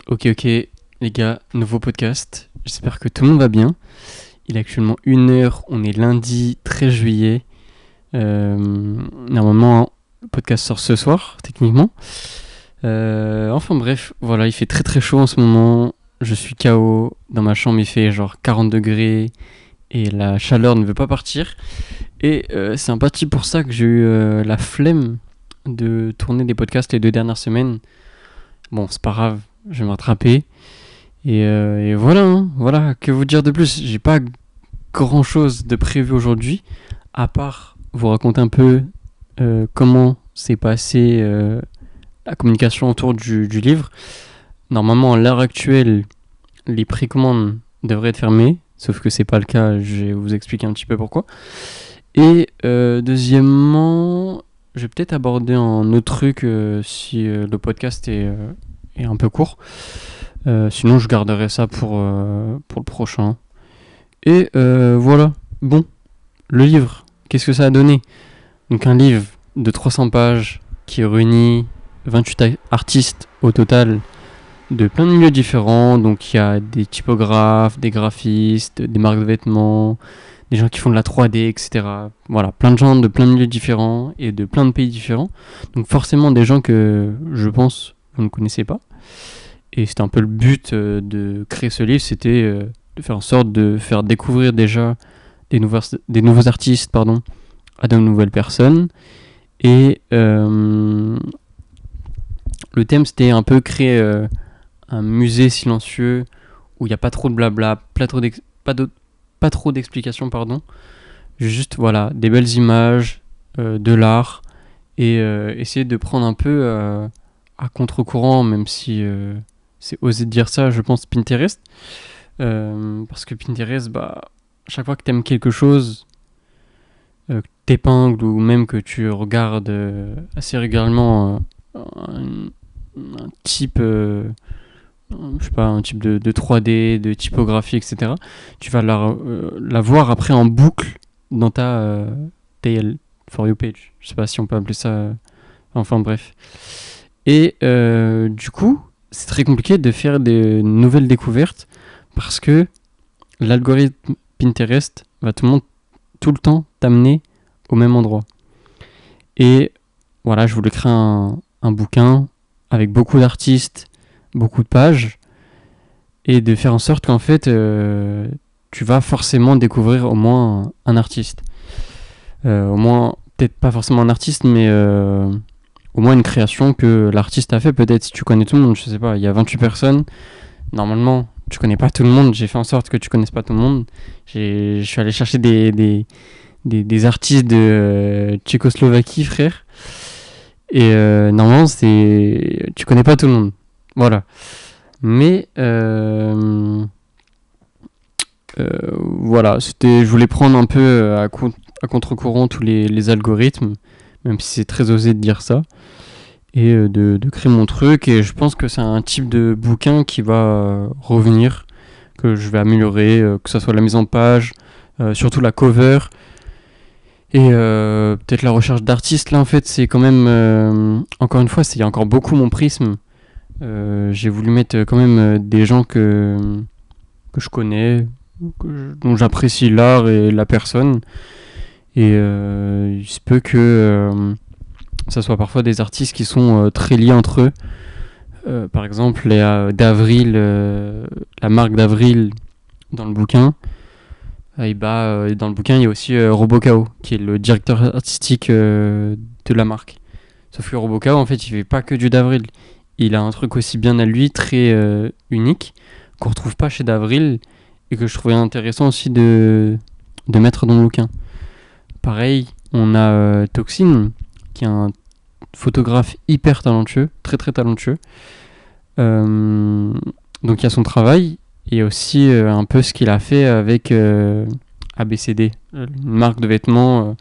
Ok, les gars, nouveau podcast. J'espère que tout le monde va bien. Il est actuellement 1h, on est lundi 13 juillet. Normalement, le podcast sort ce soir, techniquement. Enfin bref, voilà, il fait très très chaud en ce moment. Je suis KO. Dans ma chambre, il fait genre 40 degrés et la chaleur ne veut pas partir. Et c'est un parti pour ça que j'ai eu la flemme de tourner des podcasts les 2 dernières semaines. Bon, c'est pas grave, je vais me rattraper. Et voilà, que vous dire de plus. J'ai pas grand chose de prévu aujourd'hui, à part vous raconter un peu comment s'est passée la communication autour du livre. Normalement, à l'heure actuelle, les précommandes devraient être fermées, sauf que c'est pas le cas, je vais vous expliquer un petit peu pourquoi. Et deuxièmement, je vais peut-être aborder un autre truc si le podcast est un peu court. Sinon, je garderai ça pour le prochain. Et voilà. Bon, le livre, qu'est-ce que ça a donné? Donc un livre de 300 pages qui réunit 28 artistes au total de plein de milieux différents. Donc il y a des typographes, des graphistes, des marques de vêtements, des gens qui font de la 3D, etc. Voilà, plein de gens de plein de milieux différents et de plein de pays différents. Donc forcément des gens que je pense vous ne connaissez pas. Et c'était un peu le but de créer ce livre, c'était de faire en sorte de faire découvrir déjà des nouveaux artistes à de nouvelles personnes. Et le thème, c'était un peu créer un musée silencieux où il n'y a pas trop de blabla, pas trop d'explications, juste voilà, des belles images, de l'art, et essayer de prendre un peu à contre-courant, même si c'est osé de dire ça, je pense, Pinterest. Parce que Pinterest, chaque fois que t'aimes quelque chose, que t'épingles ou même que tu regardes assez régulièrement un type, je sais pas, un type de 3D, de typographie, etc., tu vas la voir après en boucle dans ta TL, For You page. Je sais pas si on peut appeler ça. Enfin bref. Et du coup, c'est très compliqué de faire des nouvelles découvertes parce que l'algorithme Pinterest va tout le temps t'amener au même endroit. Et voilà, je voulais créer un bouquin avec beaucoup d'artistes, beaucoup de pages, et de faire en sorte qu'en fait, tu vas forcément découvrir au moins un artiste. Au moins, peut-être pas forcément un artiste, mais au moins une création que l'artiste a fait. Peut-être si tu connais tout le monde, je sais pas, il y a 28 personnes. Normalement, tu connais pas tout le monde. J'ai fait en sorte que tu connaisses pas tout le monde. Je suis allé chercher des artistes de Tchécoslovaquie, frère. Et normalement, tu connais pas tout le monde. Voilà. Mais voilà, je voulais prendre un peu à contre-courant tous les algorithmes, même si c'est très osé de dire ça, et de créer mon truc. Et je pense que c'est un type de bouquin qui va revenir, que je vais améliorer, que ce soit la mise en page, surtout la cover, et peut-être la recherche d'artistes. Là, en fait, c'est quand même, encore une fois, il y a encore beaucoup mon prisme. J'ai voulu mettre quand même des gens que je connais, dont j'apprécie l'art et la personne. Et il se peut que ça soit parfois des artistes qui sont très liés entre eux. Par exemple, d'Avril, la marque d'Avril dans le bouquin. Dans le bouquin, il y a aussi Robocao, qui est le directeur artistique de la marque. Sauf que Robocao, en fait, il fait pas que du d'Avril. Il a un truc aussi bien à lui, très unique, qu'on retrouve pas chez d'Avril, et que je trouvais intéressant aussi de mettre dans le bouquin. Pareil, on a Toxin, qui est un photographe hyper talentueux, très très talentueux. Donc il y a son travail, et aussi un peu ce qu'il a fait avec ABCD, une marque de vêtements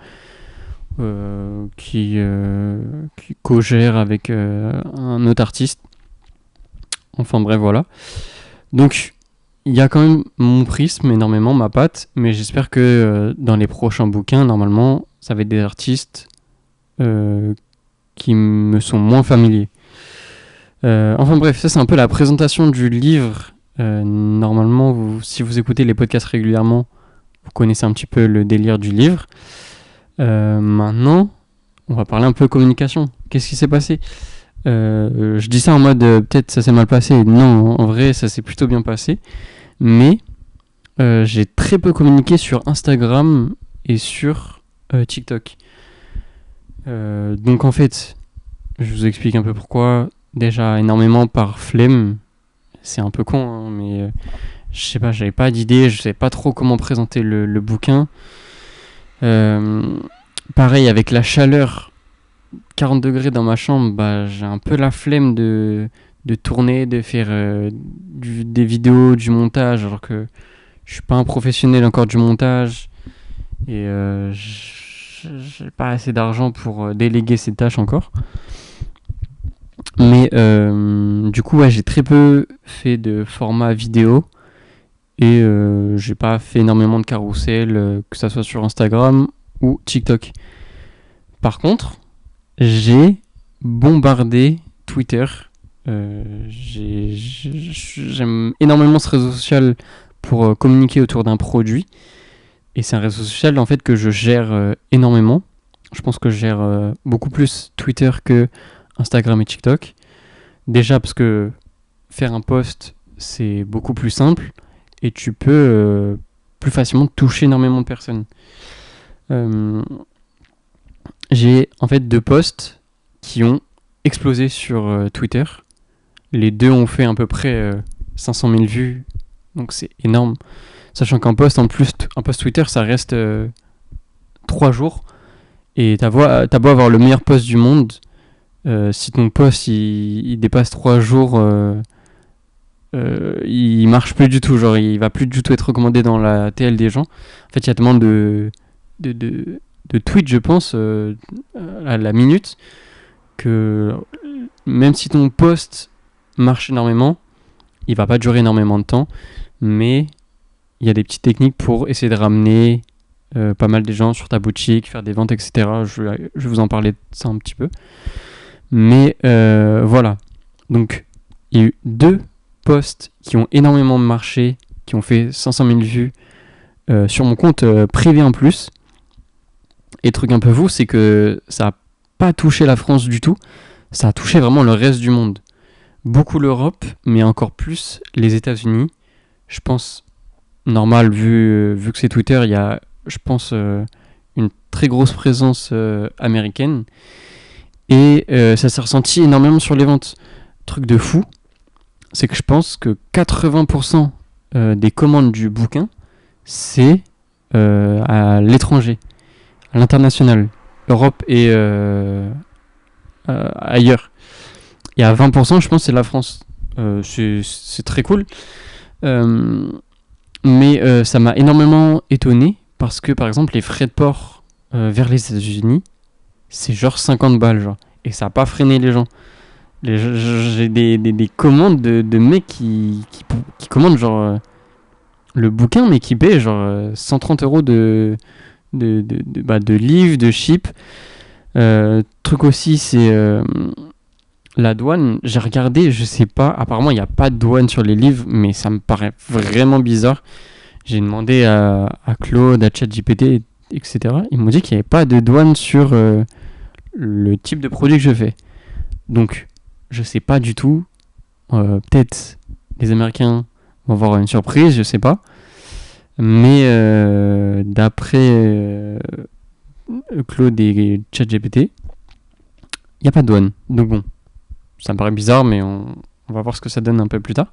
qui co-gère avec un autre artiste. Enfin bref, voilà. Donc il y a quand même mon prisme énormément, ma patte, mais j'espère que dans les prochains bouquins, normalement, ça va être des artistes qui me sont moins familiers. Enfin bref, ça c'est un peu la présentation du livre. Normalement, si vous écoutez les podcasts régulièrement, vous connaissez un petit peu le délire du livre. Maintenant, on va parler un peu communication. Qu'est-ce qui s'est passé? Je dis ça en mode peut-être ça s'est mal passé. Non, en vrai, ça s'est plutôt bien passé. Mais j'ai très peu communiqué sur Instagram et sur TikTok. Donc en fait, je vous explique un peu pourquoi. Déjà énormément par flemme. C'est un peu con, hein, mais je sais pas, j'avais pas d'idée, je savais pas trop comment présenter le bouquin. Pareil, avec la chaleur, 40 degrés dans ma chambre, bah, j'ai un peu la flemme de tourner, de faire des vidéos, du montage, alors que je suis pas un professionnel encore du montage. Et j'ai pas assez d'argent pour déléguer ces tâches encore. Mais du coup, ouais, j'ai très peu fait de format vidéo et j'ai pas fait énormément de carrousel, que ça soit sur Instagram ou TikTok. Par contre, j'ai bombardé Twitter. J'aime énormément ce réseau social pour communiquer autour d'un produit. Et c'est un réseau social en fait que je gère énormément. Je pense que je gère beaucoup plus Twitter que Instagram et TikTok. Déjà parce que faire un post, c'est beaucoup plus simple et tu peux plus facilement toucher énormément de personnes. J'ai en fait 2 posts qui ont explosé sur Twitter. Les 2 ont fait à peu près 500 000 vues, donc c'est énorme. Sachant qu'un post en plus, un post Twitter, ça reste 3 jours. Et t'as beau avoir le meilleur post du monde, si ton post il dépasse 3 jours, il marche plus du tout, genre il va plus du tout être recommandé dans la TL des gens. En fait, il y a tellement de tweets, je pense, à la minute, que même si ton post marche énormément, il va pas durer énormément de temps, mais il y a des petites techniques pour essayer de ramener pas mal de gens sur ta boutique, faire des ventes, etc. Je vais vous en parler de ça un petit peu. Mais voilà. Donc, il y a eu 2 posts qui ont énormément marché, qui ont fait 500 000 vues sur mon compte privé en plus. Et le truc un peu fou, c'est que ça n'a pas touché la France du tout. Ça a touché vraiment le reste du monde. Beaucoup l'Europe, mais encore plus les États-Unis. Je pense, normal, vu que c'est Twitter, il y a, je pense, une très grosse présence américaine. Et ça s'est ressenti énormément sur les ventes. Truc de fou, c'est que je pense que 80% des commandes du bouquin, c'est à l'étranger, à l'international, Europe et ailleurs. Et à 20%, je pense, c'est la France. C'est très cool. Mais ça m'a énormément étonné parce que, par exemple, les frais de port vers les États-Unis, c'est genre 50 balles, genre. Et ça n'a pas freiné les gens. J'ai des commandes de mecs qui commandent genre le bouquin, mais qui paient genre 130 euros de livres, de ship. Truc aussi, c'est la douane. J'ai regardé, je sais pas, apparemment il n'y a pas de douane sur les livres, mais ça me paraît vraiment bizarre. J'ai demandé à Claude, à ChatGPT, etc. Ils m'ont dit qu'il n'y avait pas de douane sur le type de produit que je fais. Donc, je sais pas du tout. Peut-être les Américains vont avoir une surprise, je sais pas. Mais d'après Claude et ChatGPT, il n'y a pas de douane. Donc bon, ça me paraît bizarre, mais on va voir ce que ça donne un peu plus tard.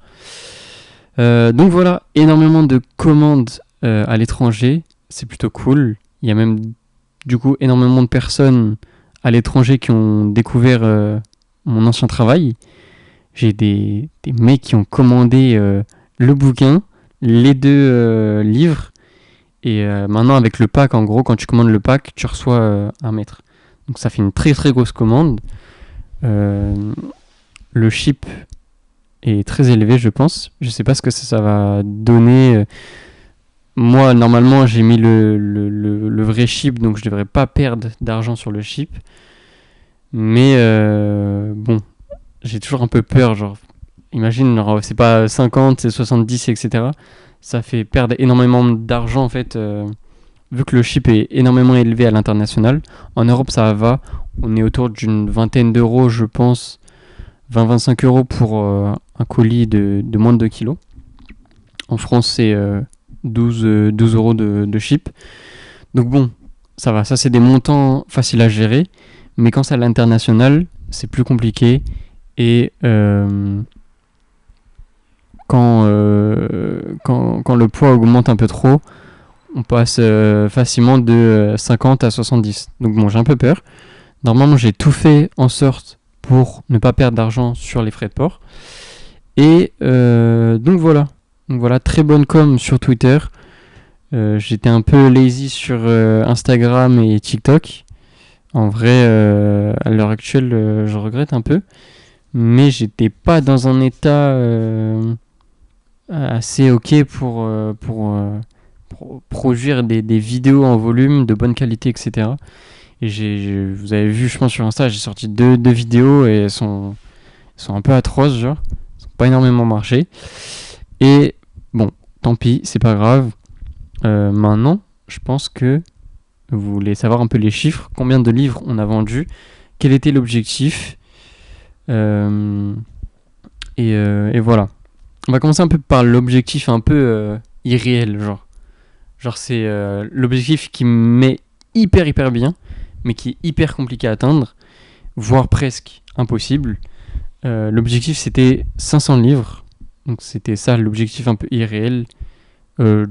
Donc voilà, énormément de commandes à l'étranger. C'est plutôt cool. Il y a même du coup énormément de personnes à l'étranger qui ont découvert mon ancien travail. J'ai des mecs qui ont commandé le bouquin, les 2 livres, et maintenant avec le pack, en gros, quand tu commandes le pack, tu reçois 1 mètre. Donc ça fait une très très grosse commande. Le ship est très élevé, je pense. Je sais pas ce que ça va donner. Moi, normalement, j'ai mis le vrai ship, donc je devrais pas perdre d'argent sur le ship. Mais bon, j'ai toujours un peu peur, genre, imagine, genre, c'est pas 50, c'est 70, etc. Ça fait perdre énormément d'argent, en fait, vu que le chip est énormément élevé à l'international. En Europe, ça va, on est autour d'une vingtaine d'euros, je pense, 20-25 euros pour un colis de moins de 2 kilos. En France, c'est 12 euros de chip. Donc bon, ça va, ça c'est des montants faciles à gérer, mais quand c'est à l'international, c'est plus compliqué. Et quand le poids augmente un peu trop, on passe facilement de 50 à 70. Donc bon, j'ai un peu peur. Normalement, j'ai tout fait en sorte pour ne pas perdre d'argent sur les frais de port. Et donc voilà. Donc voilà, très bonne com sur Twitter. J'étais un peu lazy sur Instagram et TikTok. En vrai, à l'heure actuelle, je regrette un peu. Mais j'étais pas dans un état assez ok pour produire des vidéos en volume de bonne qualité, etc. Et vous avez vu, je pense, sur Insta, j'ai sorti deux vidéos et elles sont un peu atroces, genre. Elles n'ont pas énormément marché. Et bon, tant pis, c'est pas grave. Maintenant, je pense que vous voulez savoir un peu les chiffres, combien de livres on a vendu, quel était l'objectif. Et voilà. On va commencer un peu par l'objectif un peu irréel, genre. Genre c'est l'objectif qui me met hyper bien, mais qui est hyper compliqué à atteindre, voire presque impossible. L'objectif c'était 500 livres, donc c'était ça l'objectif un peu irréel. Il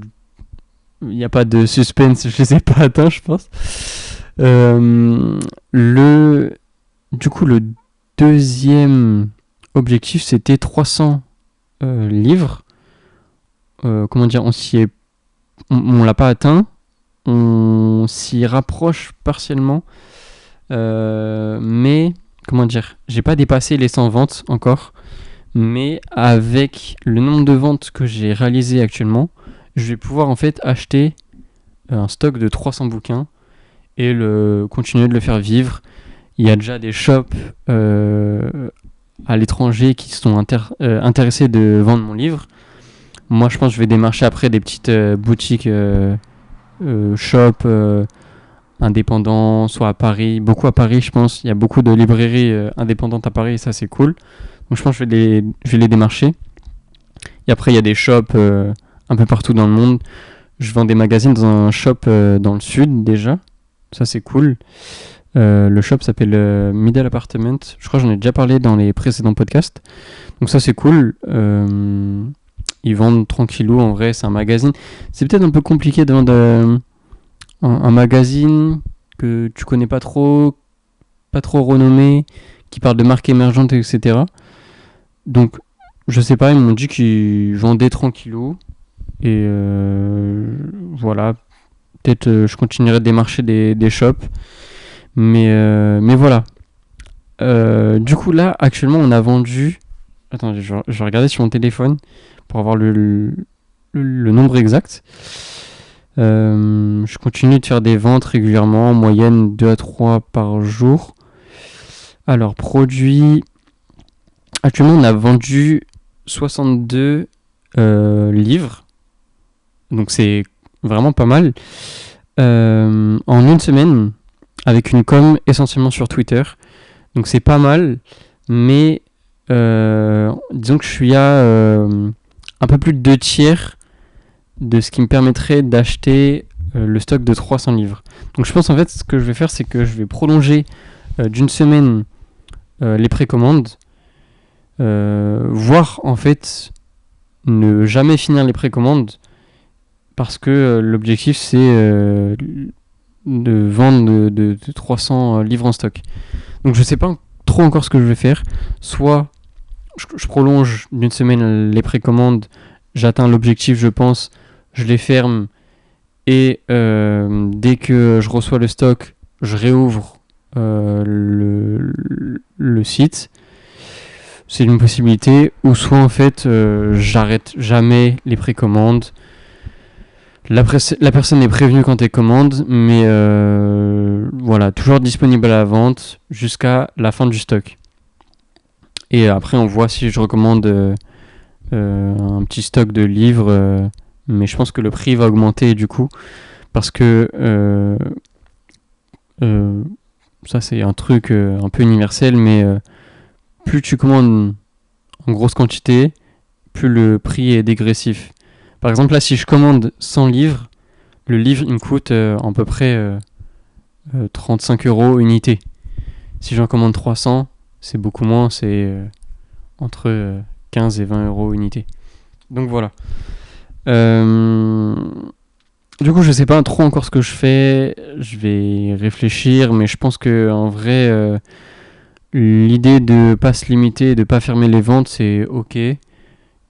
n'y a pas de suspense, je les ai pas atteints, je pense. Du coup, le deuxième objectif c'était 300 livres. Comment dire, on l'a pas atteint, on s'y rapproche partiellement, mais comment dire, j'ai pas dépassé les 100 ventes encore, mais avec le nombre de ventes que j'ai réalisé actuellement, je vais pouvoir en fait acheter un stock de 300 bouquins et continuer de le faire vivre. Il y a déjà des shops à l'étranger qui sont intéressés de vendre mon livre. Moi, je pense que je vais démarcher après des petites boutiques shop indépendants, soit à Paris, beaucoup à Paris, je pense. Il y a beaucoup de librairies indépendantes à Paris et ça, c'est cool. Donc, je pense que je vais les démarcher. Et après, il y a des shops un peu partout dans le monde. Je vends des magazines dans un shop dans le sud déjà. Ça, c'est cool. Le shop s'appelle Middle Apartment. Je crois que j'en ai déjà parlé dans les précédents podcasts. Donc ça, c'est cool. Ils vendent tranquillou, en vrai, c'est un magazine. C'est peut-être un peu compliqué de vendre un magazine que tu connais pas trop renommé, qui parle de marques émergentes, etc. Donc, je sais pas, ils m'ont dit qu'ils vendaient tranquillou. Et voilà, peut-être je continuerai de démarcher des shops. Mais voilà. Du coup, là, actuellement, on a vendu... Attends, je vais regarder sur mon téléphone pour avoir le nombre exact. Je continue de faire des ventes régulièrement, en moyenne 2 à 3 par jour. Alors, produits... Actuellement, on a vendu 62 livres. Donc, c'est vraiment pas mal. En une semaine, avec une com essentiellement sur Twitter. Donc, c'est pas mal. Mais disons que je suis à un peu plus de 2 tiers de ce qui me permettrait d'acheter le stock de 300 livres. Donc je pense en fait ce que je vais faire, c'est que je vais prolonger d'une semaine les précommandes, voire en fait ne jamais finir les précommandes, parce que l'objectif c'est de vendre de 300 livres en stock. Donc je sais pas trop encore ce que je vais faire. Soit je prolonge d'une semaine les précommandes, j'atteins l'objectif, je pense, je les ferme et dès que je reçois le stock, je réouvre le site. C'est une possibilité. Ou soit en fait, j'arrête jamais les précommandes. La personne est prévenue quand elle commande, mais voilà, toujours disponible à la vente jusqu'à la fin du stock. Et après, on voit si je recommande un petit stock de livres. Mais je pense que le prix va augmenter du coup. Parce que ça, c'est un truc un peu universel. Mais plus tu commandes en grosse quantité, plus le prix est dégressif. Par exemple, là, si je commande 100 livres, le livre, il me coûte à peu près 35 € unité. Si j'en commande 300, c'est beaucoup moins, c'est entre 15 et 20 € unité. Donc voilà. Du coup, je sais pas trop encore ce que je fais. Je vais réfléchir, mais je pense que en vrai, l'idée de pas se limiter, de pas fermer les ventes, c'est ok.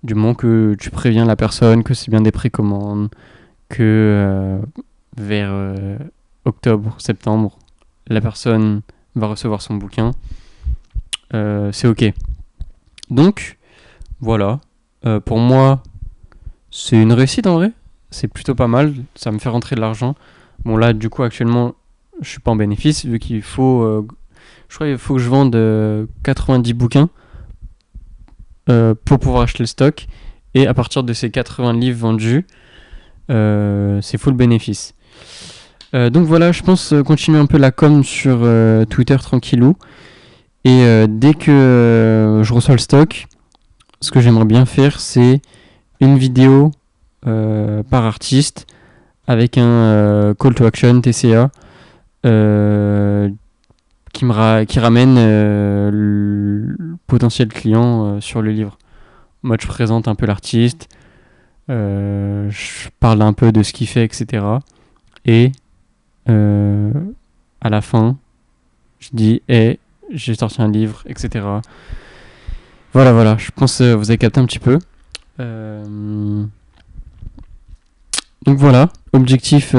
Du moment que tu préviens la personne, que c'est bien des précommandes, que vers octobre, septembre, la personne va recevoir son bouquin, c'est ok. Donc, voilà. Pour moi, c'est une réussite en vrai. C'est plutôt pas mal. Ça me fait rentrer de l'argent. Bon, là, du coup, actuellement, je suis pas en bénéfice, vu qu'il faut. Je crois qu'il faut que je vende 90 bouquins pour pouvoir acheter le stock. Et à partir de ces 80 livres vendus, c'est full bénéfice. Donc voilà, je pense continuer un peu la com sur Twitter tranquillou. Et dès que je reçois le stock, ce que j'aimerais bien faire, c'est une vidéo par artiste avec un call to action TCA qui ramène le potentiel client sur le livre. Moi, je présente un peu l'artiste, je parle un peu de ce qu'il fait, etc. Et à la fin, je dis hey, j'ai sorti un livre, etc. Voilà, je pense que vous avez capté un petit peu. Donc voilà, objectif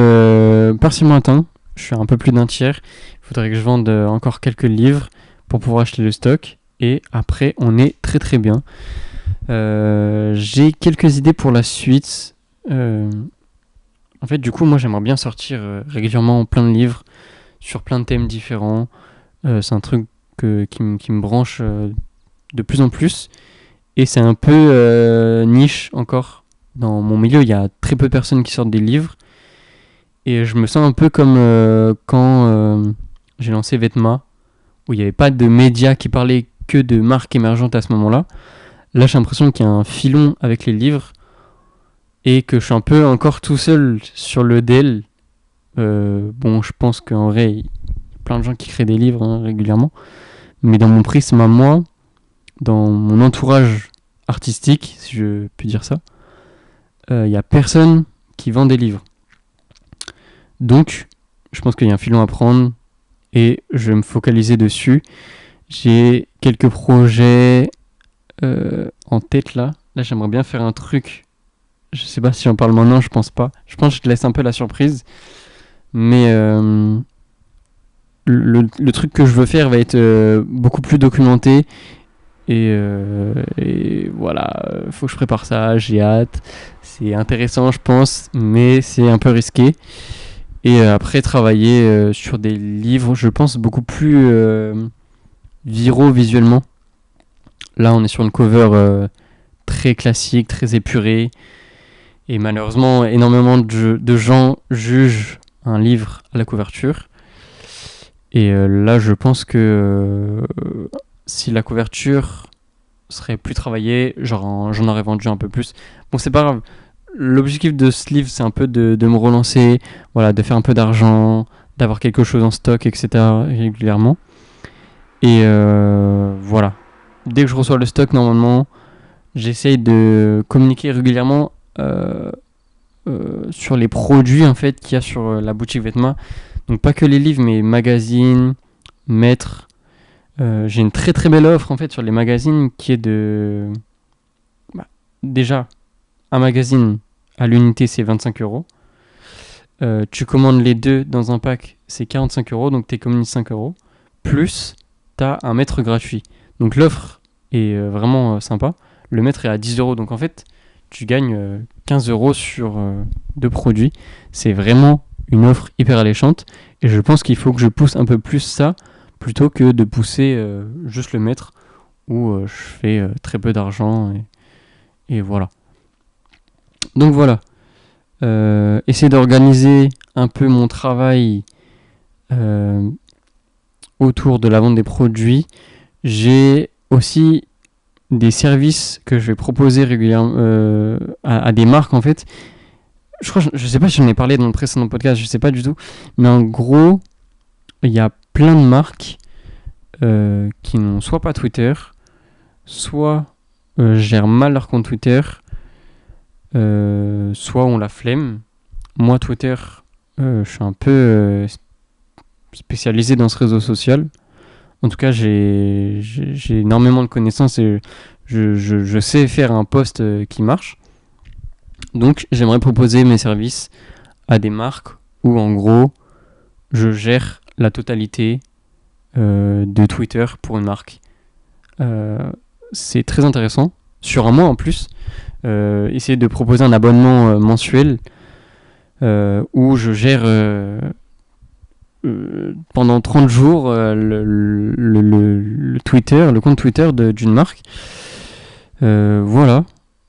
partiellement atteint. Je suis à un peu plus d'un tiers. Il faudrait que je vende encore quelques livres pour pouvoir acheter le stock. Et après, on est très très bien. J'ai quelques idées pour la suite. En fait, du coup, moi, j'aimerais bien sortir régulièrement plein de livres sur plein de thèmes différents. C'est un truc qui me branche de plus en plus. Et c'est un peu niche encore. Dans mon milieu, il y a très peu de personnes qui sortent des livres. Et je me sens un peu comme quand j'ai lancé Vetma, où il n'y avait pas de médias qui parlaient que de marques émergentes à ce moment-là. Là, j'ai l'impression qu'il y a un filon avec les livres et que je suis un peu encore tout seul sur le DEL. Bon, je pense qu'en vrai, il y a plein de gens qui créent des livres régulièrement. Mais dans mon prisme à moi, dans mon entourage artistique, si je puis dire ça, il n'y a personne qui vend des livres. Donc, je pense qu'il y a un filon à prendre et je vais me focaliser dessus. J'ai quelques projets en tête là. Là, j'aimerais bien faire un truc. Je sais pas si j'en parle maintenant, je pense pas. Je pense que je te laisse un peu la surprise. Mais le truc que je veux faire va être beaucoup plus documenté. Et voilà, faut que je prépare ça, j'ai hâte. C'est intéressant, je pense, mais c'est un peu risqué. Et après, travailler sur des livres, je pense, beaucoup plus viraux visuellement. Là, on est sur une cover très classique, très épurée. Et malheureusement, énormément de gens jugent un livre à la couverture. Et là, je pense que si la couverture serait plus travaillée, j'en aurais vendu un peu plus. Bon, c'est pas grave. L'objectif de ce livre, c'est un peu de me relancer, voilà, de faire un peu d'argent, d'avoir quelque chose en stock, etc. régulièrement. Et voilà. Dès que je reçois le stock, normalement, j'essaye de communiquer régulièrement sur les produits en fait qu'il y a sur la boutique Vetma. Donc pas que les livres, mais magazines, maîtres. J'ai une très très belle offre en fait sur les magazines qui est de... déjà, un magazine à l'unité c'est 25 €. Tu commandes les deux dans un pack, c'est 45 €, donc t'économises 5 €. Plus, t'as un maître gratuit. Donc l'offre est vraiment sympa. Le maître est à 10 €, donc en fait, tu gagnes 15 € sur deux produits. C'est vraiment une offre hyper alléchante. Et je pense qu'il faut que je pousse un peu plus ça, plutôt que de pousser juste le maître, où je fais très peu d'argent et voilà. Donc voilà, essayer d'organiser un peu mon travail autour de la vente des produits. J'ai aussi des services que je vais proposer régulièrement à des marques en fait. Je sais pas si j'en ai parlé dans le précédent podcast, je sais pas du tout, mais en gros, il y a plein de marques qui n'ont soit pas Twitter, soit gèrent mal leur compte Twitter, soit ont la flemme. Moi, Twitter, je suis un peu spécialisé dans ce réseau social. En tout cas, j'ai énormément de connaissances et je sais faire un post qui marche. Donc, j'aimerais proposer mes services à des marques où, en gros, je gère la totalité de Twitter pour une marque. C'est très intéressant. Sur un mois en plus, essayer de proposer un abonnement mensuel où je gère pendant 30 jours le Twitter, le compte Twitter d'une marque. Voilà.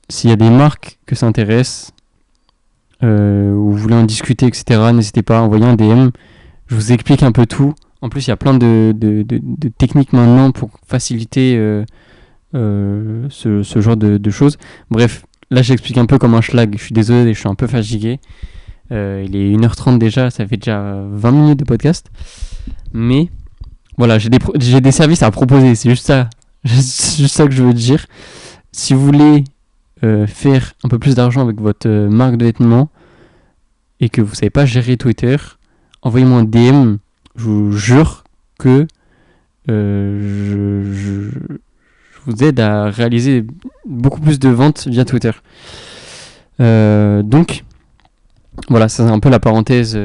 S'il y a des marques que ça intéresse, ou vous voulez en discuter, etc., n'hésitez pas à envoyer un DM. Je vous explique un peu tout. En plus, il y a plein de techniques maintenant pour faciliter ce genre de choses. Bref, là j'explique un peu comme un schlag. Je suis désolé, je suis un peu fatigué. Il est 1h30 déjà, ça fait déjà 20 minutes de podcast. Mais voilà, j'ai des services à proposer, c'est juste ça. C'est juste ça que je veux dire. Si vous voulez faire un peu plus d'argent avec votre marque de vêtements et que vous savez pas gérer Twitter, envoyez-moi un DM. Je vous jure que je vous aide à réaliser beaucoup plus de ventes via Twitter. Donc voilà, c'est un peu la parenthèse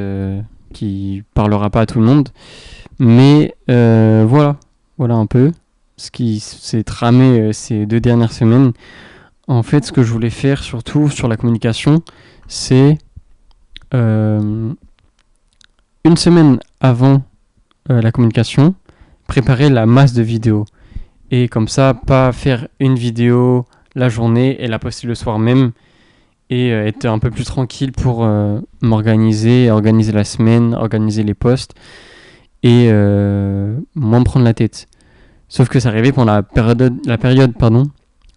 qui parlera pas à tout le monde, mais voilà un peu ce qui s'est tramé ces 2 dernières semaines. En fait, ce que je voulais faire surtout sur la communication, c'est une semaine avant la communication, préparer la masse de vidéos. Et comme ça, pas faire une vidéo la journée et la poster le soir même, et être un peu plus tranquille pour m'organiser, organiser la semaine, organiser les posts, et moins me prendre la tête. Sauf que ça arrivait pendant la période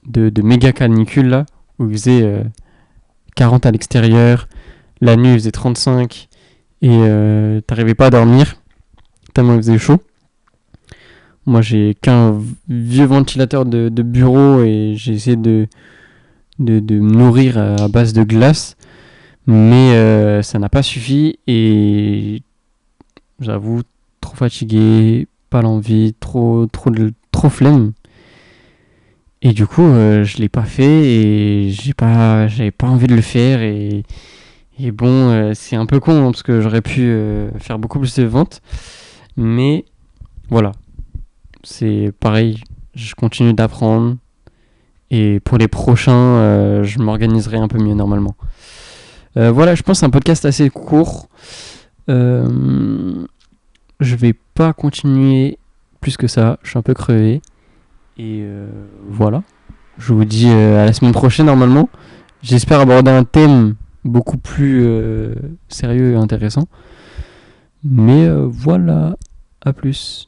de méga canicule, là, où il faisait 40 à l'extérieur, la nuit il faisait 35, et t'arrivais pas à dormir, tellement il faisait chaud. Moi j'ai qu'un vieux ventilateur de bureau et j'ai essayé de me nourrir à base de glace, mais ça n'a pas suffi et j'avoue trop fatigué, pas l'envie, trop flemme. Et du coup je l'ai pas fait et j'avais pas envie de le faire et bon c'est un peu con hein, parce que j'aurais pu faire beaucoup plus de ventes, mais voilà. C'est pareil, je continue d'apprendre et pour les prochains, je m'organiserai un peu mieux normalement. Voilà, je pense que c'est un podcast assez court. Je vais pas continuer plus que ça, je suis un peu crevé. Et voilà, je vous dis à la semaine prochaine normalement. J'espère aborder un thème beaucoup plus sérieux et intéressant. Mais voilà, à plus.